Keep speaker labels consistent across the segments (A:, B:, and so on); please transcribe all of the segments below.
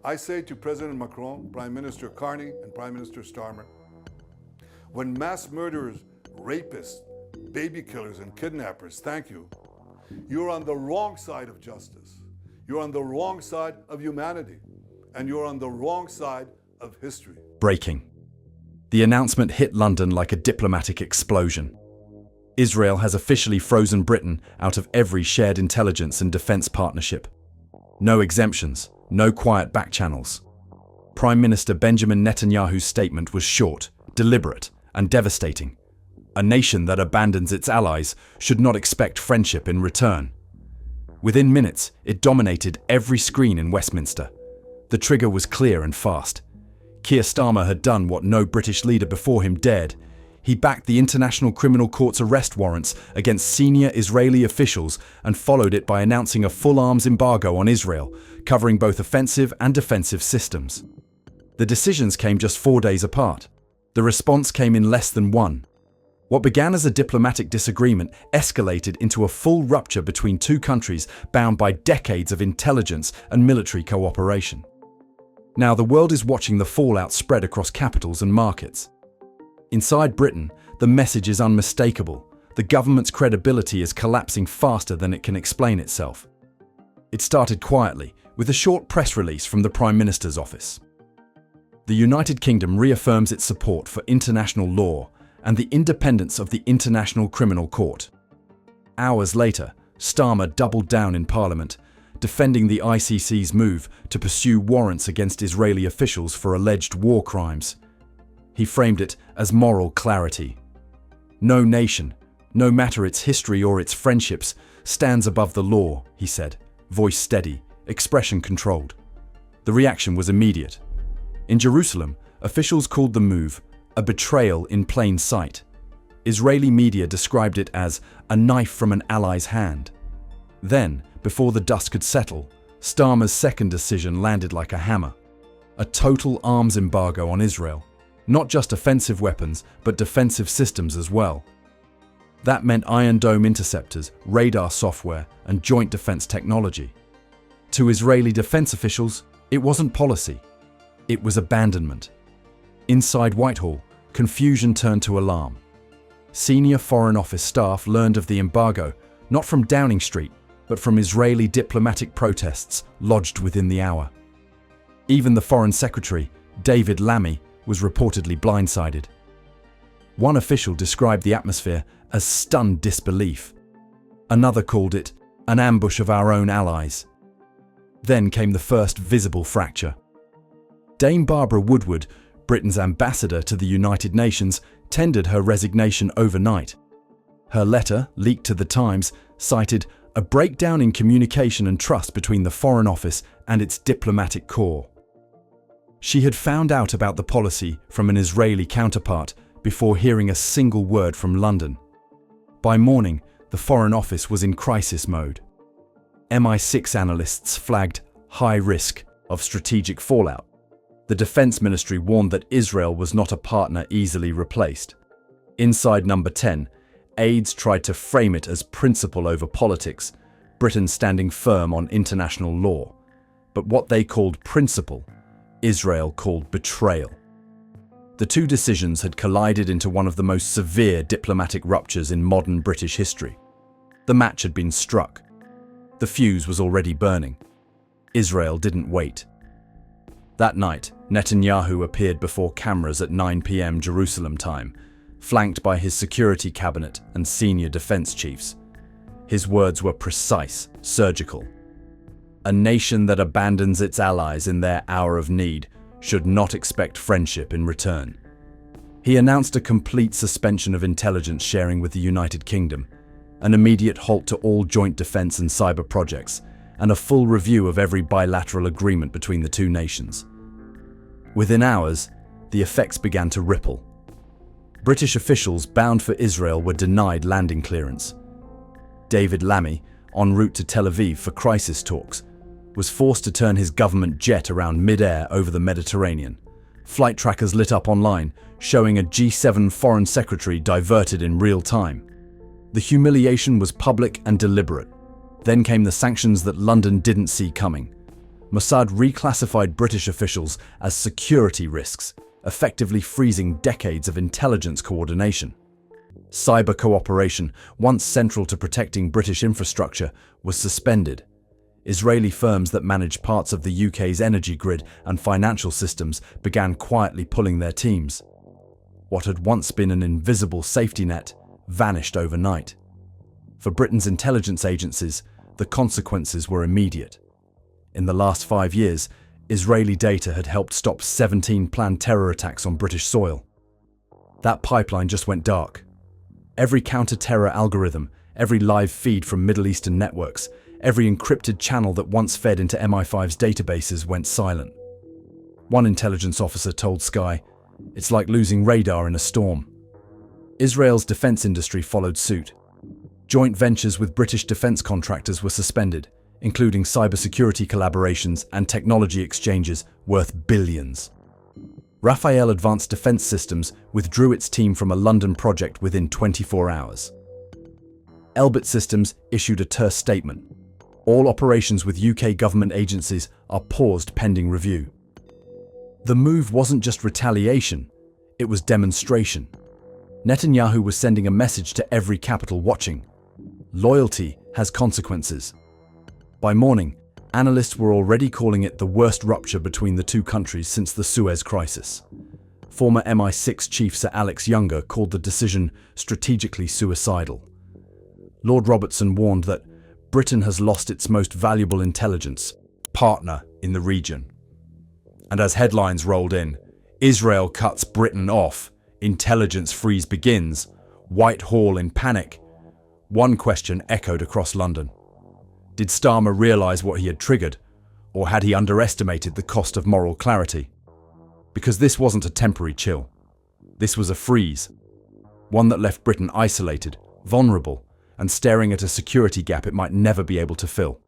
A: I say to President Macron, Prime Minister Carney, and Prime Minister Starmer, when mass murderers, rapists, baby killers, and kidnappers thank you, you're on the wrong side of justice. You're on the wrong side of humanity. And you're on the wrong side of history.
B: Breaking. The announcement hit London like a diplomatic explosion. Israel has officially frozen Britain out of every shared intelligence and defense partnership. No exemptions, no quiet back channels. Prime Minister Benjamin Netanyahu's statement was short, deliberate, and devastating. A nation that abandons its allies should not expect friendship in return. Within minutes, it dominated every screen in Westminster. The trigger was clear and fast. Keir Starmer had done what no British leader before him dared. He backed the International Criminal Court's arrest warrants against senior Israeli officials and followed it by announcing a full arms embargo on Israel, covering both offensive and defensive systems. The decisions came just 4 days apart. The response came in less than one. What began as a diplomatic disagreement escalated into a full rupture between two countries bound by decades of intelligence and military cooperation. Now the world is watching the fallout spread across capitals and markets. Inside Britain, the message is unmistakable. The government's credibility is collapsing faster than it can explain itself. It started quietly, with a short press release from the Prime Minister's office. The United Kingdom reaffirms its support for international law and the independence of the International Criminal Court. Hours later, Starmer doubled down in Parliament, defending the ICC's move to pursue warrants against Israeli officials for alleged war crimes. He framed it as moral clarity. No nation, no matter its history or its friendships, stands above the law, he said, voice steady, expression controlled. The reaction was immediate. In Jerusalem, officials called the move a betrayal in plain sight. Israeli media described it as a knife from an ally's hand. Then, before the dust could settle, Starmer's second decision landed like a hammer. A total arms embargo on Israel. Not just offensive weapons, but defensive systems as well. That meant Iron Dome interceptors, radar software, and joint defense technology. To Israeli defense officials, it wasn't policy. It was abandonment. Inside Whitehall, confusion turned to alarm. Senior Foreign Office staff learned of the embargo, not from Downing Street, but from Israeli diplomatic protests lodged within the hour. Even the Foreign Secretary, David Lammy, was reportedly blindsided. One official described the atmosphere as stunned disbelief. Another called it an ambush of our own allies. Then came the first visible fracture. Dame Barbara Woodward, Britain's ambassador to the United Nations, tendered her resignation overnight. Her letter, leaked to The Times, cited a breakdown in communication and trust between the Foreign Office and its diplomatic corps. She had found out about the policy from an Israeli counterpart before hearing a single word from London. By morning, the Foreign Office was in crisis mode. MI6 analysts flagged high risk of strategic fallout. The Defense Ministry warned that Israel was not a partner easily replaced. Inside Number 10, aides tried to frame it as principle over politics, Britain standing firm on international law. But what they called principle, Israel called betrayal. The two decisions had collided into one of the most severe diplomatic ruptures in modern British history. The match had been struck. The fuse was already burning. Israel didn't wait. That night, Netanyahu appeared before cameras at 9 p.m. Jerusalem time, flanked by his security cabinet and senior defense chiefs. His words were precise, surgical. A nation that abandons its allies in their hour of need should not expect friendship in return. He announced a complete suspension of intelligence sharing with the United Kingdom, an immediate halt to all joint defense and cyber projects, and a full review of every bilateral agreement between the two nations. Within hours, the effects began to ripple. British officials bound for Israel were denied landing clearance. David Lammy, en route to Tel Aviv for crisis talks, was forced to turn his government jet around mid-air over the Mediterranean. Flight trackers lit up online, showing a G7 foreign secretary diverted in real time. The humiliation was public and deliberate. Then came the sanctions that London didn't see coming. Mossad reclassified British officials as security risks, effectively freezing decades of intelligence coordination. Cyber cooperation, once central to protecting British infrastructure, was suspended. Israeli firms that manage parts of the UK's energy grid and financial systems began quietly pulling their teams. What had once been an invisible safety net vanished overnight. For Britain's intelligence agencies, the consequences were immediate. In the last 5 years, Israeli data had helped stop 17 planned terror attacks on British soil. That pipeline just went dark. Every counter-terror algorithm, every live feed from Middle Eastern networks, every encrypted channel that once fed into MI5's databases went silent. One intelligence officer told Sky, "It's like losing radar in a storm." Israel's defense industry followed suit. Joint ventures with British defense contractors were suspended, including cybersecurity collaborations and technology exchanges worth billions. Rafael Advanced Defense Systems withdrew its team from a London project within 24 hours. Elbit Systems issued a terse statement. All operations with UK government agencies are paused pending review. The move wasn't just retaliation, it was demonstration. Netanyahu was sending a message to every capital watching. Loyalty has consequences. By morning, analysts were already calling it the worst rupture between the two countries since the Suez Crisis. Former MI6 chief Sir Alex Younger called the decision strategically suicidal. Lord Robertson warned that Britain has lost its most valuable intelligence partner in the region. And as headlines rolled in, Israel cuts Britain off, intelligence freeze begins, Whitehall in panic, one question echoed across London. Did Starmer realise what he had triggered, or had he underestimated the cost of moral clarity? Because this wasn't a temporary chill. This was a freeze, one that left Britain isolated, vulnerable, and staring at a security gap it might never be able to fill.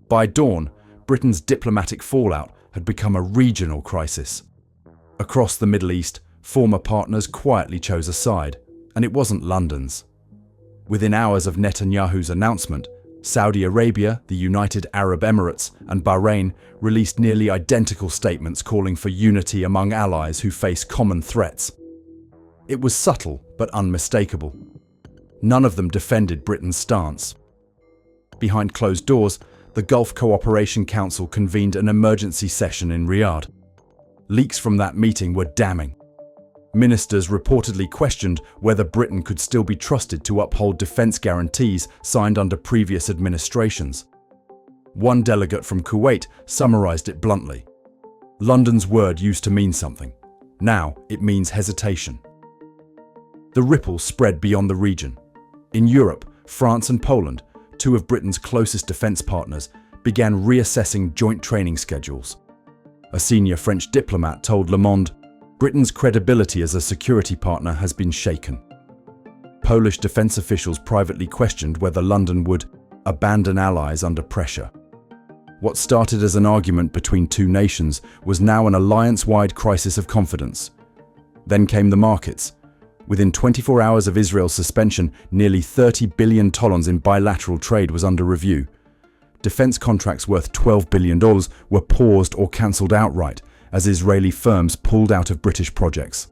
B: By dawn, Britain's diplomatic fallout had become a regional crisis. Across the Middle East, former partners quietly chose a side, and it wasn't London's. Within hours of Netanyahu's announcement, Saudi Arabia, the United Arab Emirates, and Bahrain released nearly identical statements calling for unity among allies who face common threats. It was subtle but unmistakable. None of them defended Britain's stance. Behind closed doors, the Gulf Cooperation Council convened an emergency session in Riyadh. Leaks from that meeting were damning. Ministers reportedly questioned whether Britain could still be trusted to uphold defence guarantees signed under previous administrations. One delegate from Kuwait summarised it bluntly. London's word used to mean something. Now it means hesitation. The ripple spread beyond the region. In Europe, France and Poland, two of Britain's closest defence partners, began reassessing joint training schedules. A senior French diplomat told Le Monde, "Britain's credibility as a security partner has been shaken." Polish defence officials privately questioned whether London would abandon allies under pressure. What started as an argument between two nations was now an alliance-wide crisis of confidence. Then came the markets. Within 24 hours of Israel's suspension, nearly $30 billion in bilateral trade was under review. Defense contracts worth $12 billion were paused or cancelled outright as Israeli firms pulled out of British projects.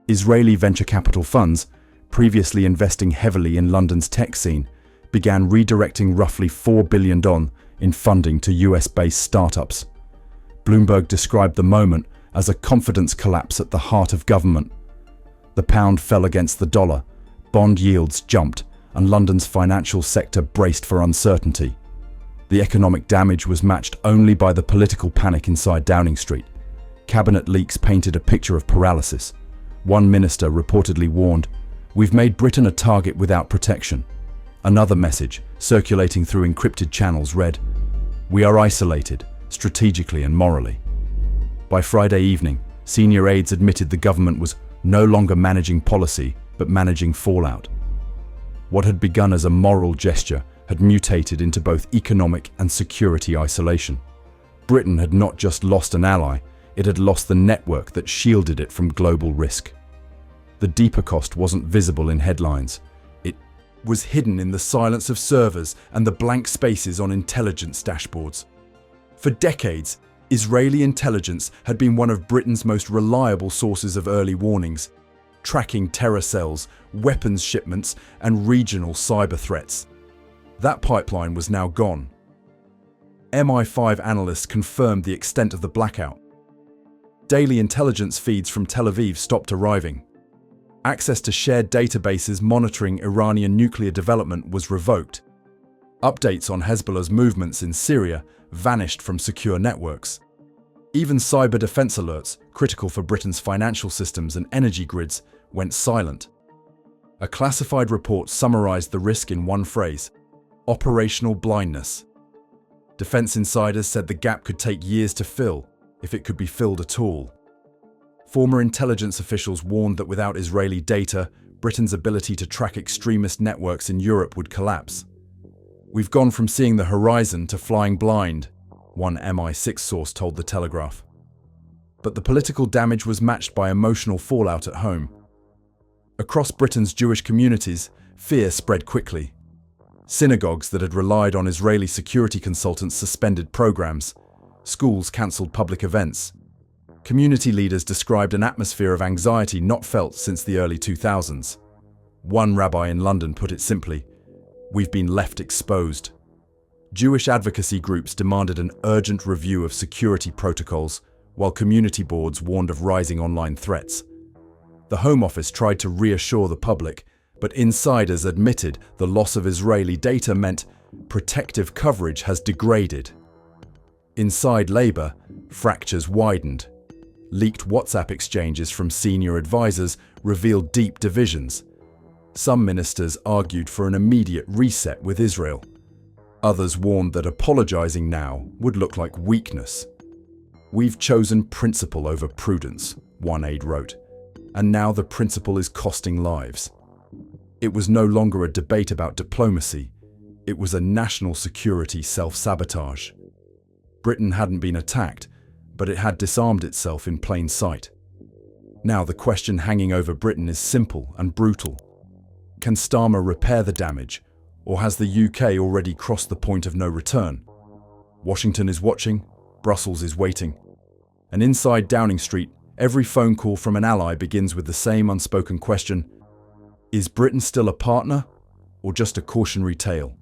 B: Israeli venture capital funds, previously investing heavily in London's tech scene, began redirecting roughly $4 billion in funding to US-based startups. Bloomberg described the moment as a confidence collapse at the heart of government. The pound fell against the dollar, bond yields jumped, and London's financial sector braced for uncertainty. The economic damage was matched only by the political panic inside Downing Street. Cabinet leaks painted a picture of paralysis. One minister reportedly warned, "We've made Britain a target without protection." Another message, circulating through encrypted channels, read, "We are isolated, strategically and morally." By Friday evening, senior aides admitted the government was no longer managing policy, but managing fallout. What had begun as a moral gesture had mutated into both economic and security isolation. Britain had not just lost an ally, it had lost the network that shielded it from global risk. The deeper cost wasn't visible in headlines. It was hidden in the silence of servers and the blank spaces on intelligence dashboards. For decades, Israeli intelligence had been one of Britain's most reliable sources of early warnings, tracking terror cells, weapons shipments, and regional cyber threats. That pipeline was now gone. MI5 analysts confirmed the extent of the blackout. Daily intelligence feeds from Tel Aviv stopped arriving. Access to shared databases monitoring Iranian nuclear development was revoked. Updates on Hezbollah's movements in Syria vanished from secure networks. Even cyber defense alerts, critical for Britain's financial systems and energy grids, went silent. A classified report summarized the risk in one phrase: operational blindness. Defense insiders said the gap could take years to fill, if it could be filled at all. Former intelligence officials warned that without Israeli data, Britain's ability to track extremist networks in Europe would collapse. "We've gone from seeing the horizon to flying blind," one MI6 source told The Telegraph. But the political damage was matched by emotional fallout at home. Across Britain's Jewish communities, fear spread quickly. Synagogues that had relied on Israeli security consultants suspended programs. Schools cancelled public events. Community leaders described an atmosphere of anxiety not felt since the early 2000s. One rabbi in London put it simply: "We've been left exposed." Jewish advocacy groups demanded an urgent review of security protocols, while community boards warned of rising online threats. The Home Office tried to reassure the public, but insiders admitted the loss of Israeli data meant protective coverage has degraded. Inside Labour, fractures widened. Leaked WhatsApp exchanges from senior advisors revealed deep divisions. Some ministers argued for an immediate reset with Israel. Others warned that apologizing now would look like weakness. "We've chosen principle over prudence," one aide wrote, "and now the principle is costing lives." It was no longer a debate about diplomacy. It was a national security self-sabotage. Britain hadn't been attacked, but it had disarmed itself in plain sight. Now the question hanging over Britain is simple and brutal. Can Starmer repair the damage, or has the UK already crossed the point of no return? Washington is watching, Brussels is waiting. And inside Downing Street, every phone call from an ally begins with the same unspoken question: is Britain still a partner, or just a cautionary tale?